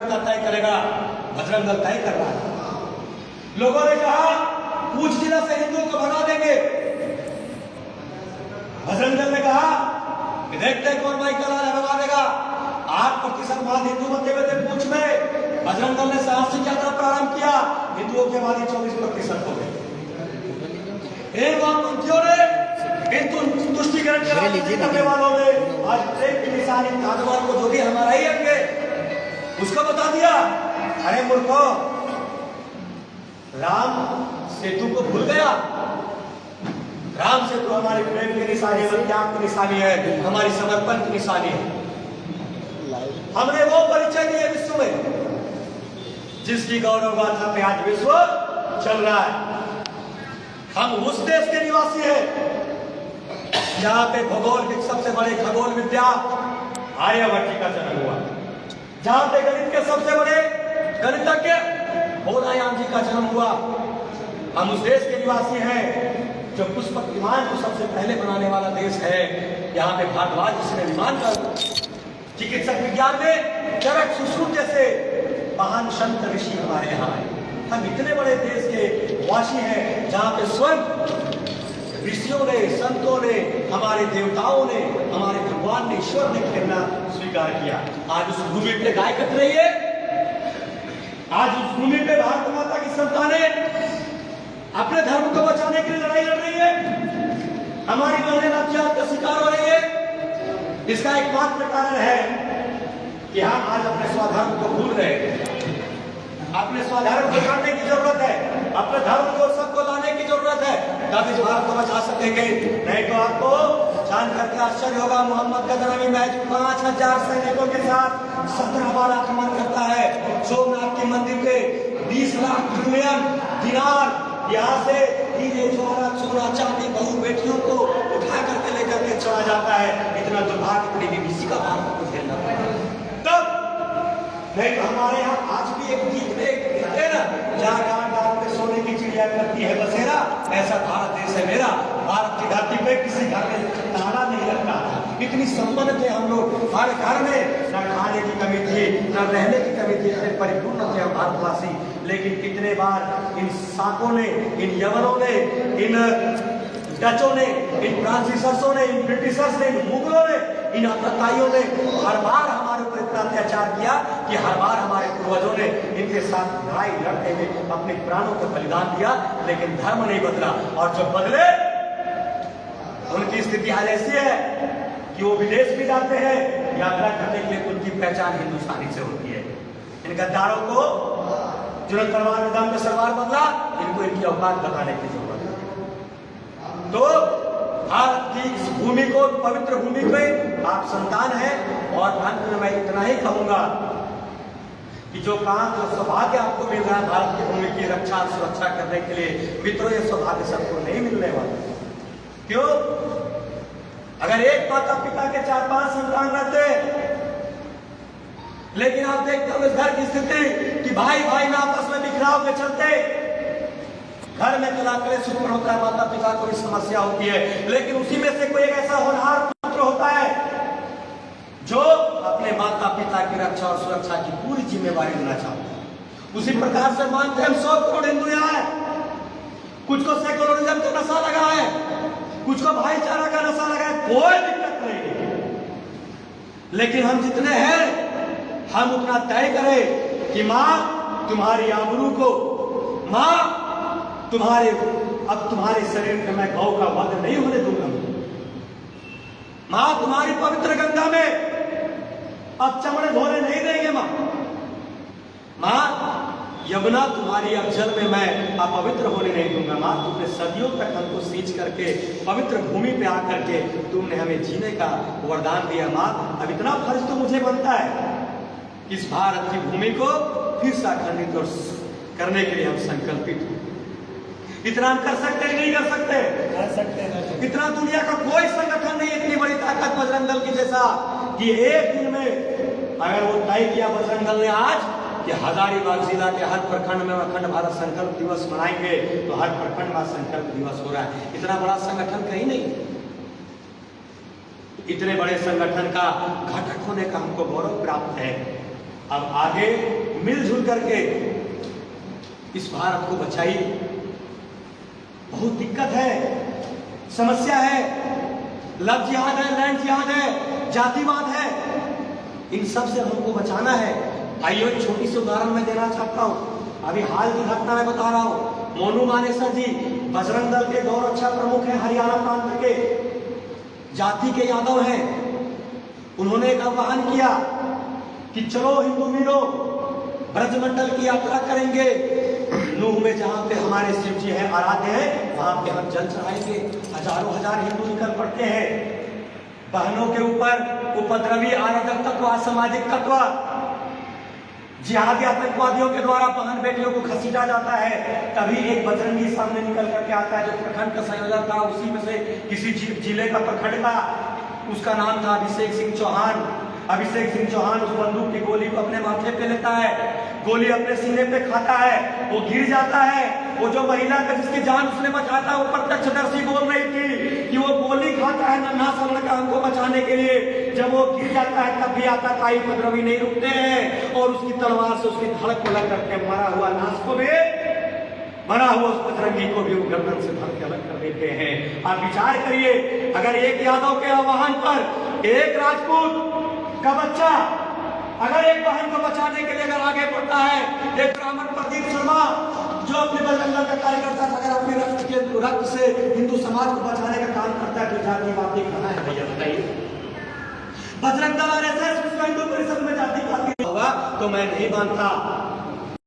तय करेगा, बजरंग दल तय कर रहा है। लोगों ने कहा पूछ जिला से हिंदुओं को भगा देंगे। बजरंग दल ने कहा कि देखते हैं कौन भाई कल भगा देगा। 8% बाद हिंदू बचे हुए थे पूछ में। बजरंग दल ने साहसिक यात्रा प्रारंभ किया, हिंदुओं के बाद 24% हो गए। इन वामपंथियों ने, इन तुष्टिकरण करने वालों ने आज प्रेम की निशानी धारवाड़ को जो भी हमारा ही अंग है उसको बता दिया। अरे मूर्खों, राम सेतु को भूल गया। राम सेतु हमारे प्रेम की निशानी है, त्याग की निशानी है, हमारी समर्पण की निशानी है। हमने वो परिचय दिए विश्व में जिसकी गौरव गाथा पे आज विश्व चल रहा है। हम उस देश के निवासी हैं जहां पे भूगोल के सबसे बड़े खगोल विद्या आर्यभट्ट का जन्म हुआ, जहां पे गणित के सबसे बड़े गणितज्ञ बोधायन जी का जन्म हुआ। हम उस देश के निवासी हैं जो पुष्पक विमान को सबसे पहले बनाने वाला देश है। यहाँ पे भारद्वाज जिसने विमान का चिकित्सक विज्ञान में चरक सुश्रुत जैसे महान संत ऋषि हमारे यहाँ आए। हम इतने बड़े देश के वासी हैं जहाँ पे स्वयं ऋषियों ने, संतों ने, हमारे देवताओं ने, हमारे भगवान ने, ईश्वर ने खेलना स्वीकार किया। आज उस भूमि पे गाय कट रही है, आज उस भूमि पे भारत माता की संतानें अपने धर्म को बचाने के लिए लड़ाई लड़ रही है। हमारी बहनें अत्याचार का शिकार हो रही है। इसका एकमात्र कारण है कि हम आज अपने स्वधर्म को भूल रहे हैं। अपने स्वधर्म को जानने की जरूरत है, अपने धर्म को सबको लाने की जरूरत है, तब इस भारत को बचा सकेंगे। नहीं तो आपको जान करके आश्चर्य होगा, मोहम्मद गजनवी महज 5000 सैनिकों के साथ 17 बार आक्रमण करता है। सोमनाथ के मंदिर पे 20 लाख ट्रिलियन दिनार यहाँ से हीरे जवाहरात सोना चांदी बहू बेटियों को उठा करके लेकर के चला जाता है। इतना दुर्भाग्य अपनी बीबीसी का भारत को झेलना पड़ेगा। तब नहीं तो हमारे यहाँ आज भी एक गीत में कहते हैं ना, जहाँ गांव गांव में सोने की चिड़िया करती है बसेरा, ऐसा भारत देश है मेरा। भारत की धरती पे किसी घर में ताला नहीं लगता। इतनी संपन्न थे हम लोग, हर घर में न खाने की कमी थी, न रहने की कमी थी, इतने परिपूर्ण थे हम भारतवासी। लेकिन कितने बार इन साकों ने, इन यवनों ने, इन डचों ने, इन फ्रांसीसर्सों ने, इन ब्रिटिशर्स ने, इन मुगलों ने, इन आतताइयों ने हर बार हमारे ऊपर इतना अत्याचार किया कि हर बार हमारे पूर्वजों ने इनके साथ लड़ाई लड़ते हुए अपने प्राणों का बलिदान दिया, लेकिन धर्म नहीं बदला। और जब बदले उनकी स्थिति आज ऐसी है कि वो विदेश भी जाते हैं यात्रा करने के लिए, उनकी पहचान हिंदुस्तानी से होती है। इन गद्दारों को जिन्होंने तलवार में दम पे सलवार बदला, इनको इनकी औकात बताने की जरूरत है। तो भारत की इस भूमि को, पवित्र भूमि पे आप संतान हैं। और अंत में मैं इतना ही कहूंगा कि जो काम, जो सौभाग्य आपको मिल रहा है भारत की भूमि की रक्षा सुरक्षा करने के लिए, मित्रों ये सौभाग्य सबको नहीं मिलने वाला। क्यों? अगर एक माता पिता के 4-5 संतान रहते, लेकिन आप देखते हो इस घर की स्थिति कि भाई भाई में आपस में बिखराव के चलते घर में कलेश उत्पन्न होता है, माता पिता को भी समस्या होती है। लेकिन उसी में से कोई एक ऐसा होनहार पुत्र होता है जो अपने माता पिता की रक्षा और सुरक्षा की पूरी जिम्मेवारी लेना चाहता है। उसी प्रकार से मानते हम 100 करोड़ हिंदू यहाँ है, कुछ को सेकुलरिज्म का नशा लगा है, कुछ को भाईचारा का नशा लगा है, कोई दिक्कत नहीं। लेकिन हम जितने हैं हम उतना तय करें कि माँ तुम्हारी आबरू को, माँ तुम्हारे शरीर में मैं गौ का वध नहीं होने दूंगा। माँ तुम्हारी पवित्र गंगा में अब चमड़े धोने नहीं देंगे। माँ यमुना तुम्हारी अब जल में मैं अपवित्र होने नहीं दूंगा। माँ तुमने सदियों तक हमको सींच करके पवित्र भूमि पे आकर के तुमने हमें जीने का वरदान दिया। माँ अब इतना फर्ज तो मुझे बनता है, इस भारत की भूमि को फिर से अखंडित करने के लिए हम संकल्पित हैं। इतना हम कर सकते हैं, नहीं कर सकते? कर सकते हैं। इतना दुनिया का कोई संगठन नहीं, इतनी बड़ी ताकत बजरंग दल की जैसा कि एक दिन में अगर वो तय किया बजरंग दल ने आज कि हजारीबाग जिला के हर प्रखंड में अखंड भारत संकल्प दिवस मनाएंगे, तो हर प्रखंड में संकल्प दिवस हो रहा है। इतना बड़ा संगठन कहीं नहीं। इतने बड़े संगठन का घटक होने का हमको गौरव प्राप्त है। अब आगे मिलजुल करके इस भारत को बचाइए। बहुत दिक्कत है, समस्या है, लव जिहाद है, लैंड जिहाद है, जातिवाद है, इन सब से हमको बचाना है। आइए एक छोटी सी उदाहरण मैं देना चाहता हूँ। अभी हाल की घटना मैं बता रहा हूँ। मोनू मानेसर जी बजरंग दल के गौर रक्षा प्रमुख हैं, हरियाणा प्रांत के, जाति के यादव हैं। उन्होंने एक आह्वान किया कि चलो हिंदू वीरों, ब्रजमंडल की यात्रा करेंगे, नूह में जहां पे हमारे शिव जी हैं, आराध्य हैं, वहां पे हम जल चढ़ाएंगे। हजारों हजार हिंदू निकल पड़ते हैं। बहनों के ऊपर उपद्रवी अराजक तत्व, असामाजिक तत्व, जिहादी आतंकवादियों के द्वारा बहन बेटियों को घसीटा जाता है। तभी एक बजरंगी सामने निकल करके आता है, जो प्रखंड का संयोजक था, उसी में से किसी जिले का प्रखंड का, उसका नाम था अभिषेक सिंह चौहान। अभिषेक सिंह चौहान उस बंदूक की गोली को अपने माथे पे लेता है, गोली अपने सीने पे खाता है, वो गिर जाता है। वो जो महिला का जिसकी जान उसने बचाता है, वो प्रत्यक्षदर्शी बोल रही थी कि वो गोली खाता है नन्हा सा लड़का हमको बचाने के लिए। जब वो गिर जाता है तब भी आतंकवादी उपद्रवी नहीं रुकते हैं और उसकी तलवार से उसकी धड़क को लग करके मरा हुआ लाश को भी, मरा हुआ उस बजरंगी को भी वो गर्दन से धड़ के अलग कर देते हैं। आप विचार करिए, अगर एक यादव के आह्वान पर एक राजपूत का बच्चा अगर एक बहन को बचाने के लिए अगर आगे बढ़ता है, एक ब्राह्मण प्रदीप शर्मा जो अपने बजरंग दल का कार्यकर्ता था, अगर अपने रक्त से हिंदू समाज को बचाने का काम करता है, तो जातिवादी कहाँ है भैया बताइए? बजरंग दल आरएसएस विश्व हिंदू परिषद में जातिवादी होगा तो मैं नहीं मानता।